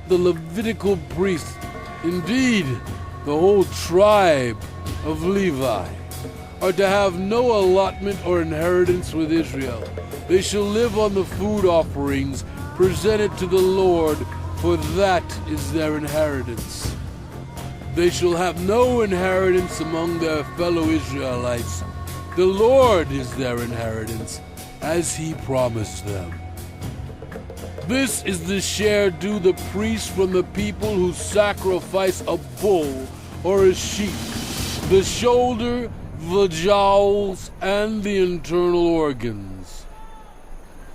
the Levitical priests, indeed the whole tribe of Levi, are to have no allotment or inheritance with Israel. They shall live on the food offerings presented to the Lord, for that is their inheritance. They shall have no inheritance among their fellow Israelites. The Lord is their inheritance, as he promised them. This is the share due the priest from the people who sacrifice a bull or a sheep, the shoulder, the jowls, and the internal organs.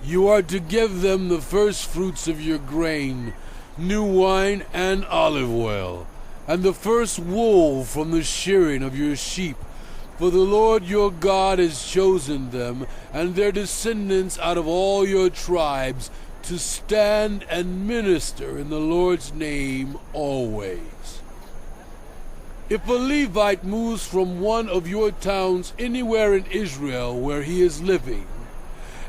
You are to give them the firstfruits of your grain, new wine and olive oil, and the first wool from the shearing of your sheep. For the Lord your God has chosen them and their descendants out of all your tribes to stand and minister in the Lord's name always. If a Levite moves from one of your towns anywhere in Israel where he is living,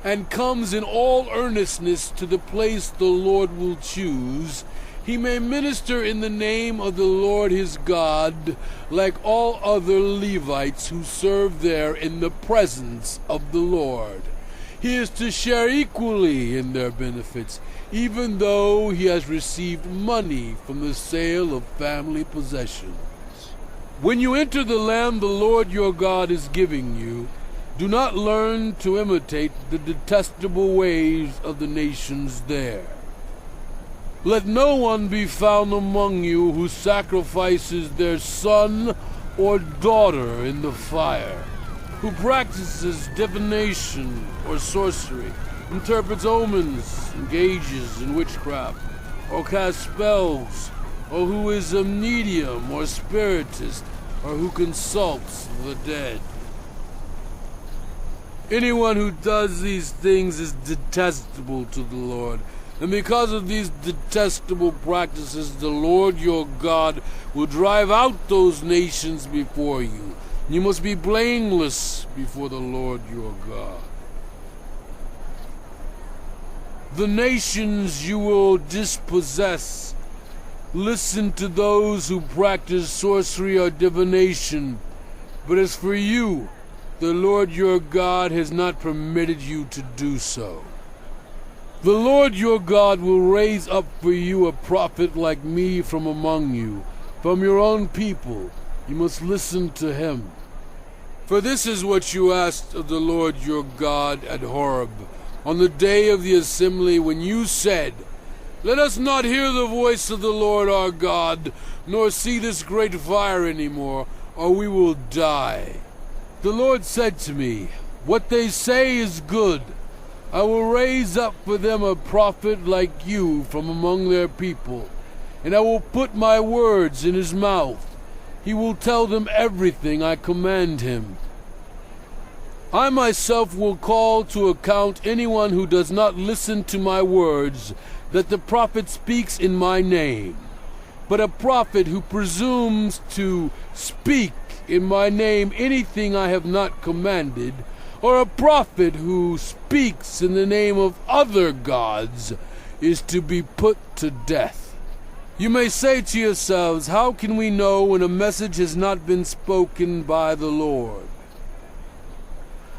and comes in all earnestness to the place the Lord will choose, he may minister in the name of the Lord his God, like all other Levites who serve there in the presence of the Lord. He is to share equally in their benefits, even though he has received money from the sale of family possessions. When you enter the land the Lord your God is giving you, do not learn to imitate the detestable ways of the nations there. Let no one be found among you who sacrifices their son or daughter in the fire, who practices divination or sorcery, interprets omens, engages in witchcraft, or casts spells, or who is a medium or spiritist, or who consults the dead. Anyone who does these things is detestable to the Lord. And because of these detestable practices, the Lord your God will drive out those nations before you. You must be blameless before the Lord your God. The nations you will dispossess listen to those who practice sorcery or divination. But as for you, the Lord your God has not permitted you to do so. The Lord your God will raise up for you a prophet like me from among you, from your own people. You must listen to him. For this is what you asked of the Lord your God at Horeb, on the day of the assembly, when you said, "Let us not hear the voice of the Lord our God, nor see this great fire anymore, or we will die." The Lord said to me, "What they say is good. I will raise up for them a prophet like you from among their people, and I will put my words in his mouth. He will tell them everything I command him. I myself will call to account anyone who does not listen to my words, that the prophet speaks in my name. But a prophet who presumes to speak in my name anything I have not commanded, or a prophet who speaks in the name of other gods, is to be put to death. You may say to yourselves, how can we know when a message has not been spoken by the Lord?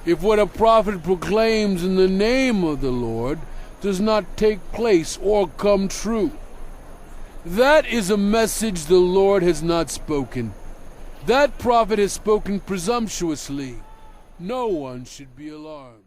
If what a prophet proclaims in the name of the Lord does not take place or come true, that is a message the Lord has not spoken. That prophet has spoken presumptuously. No one should be alarmed.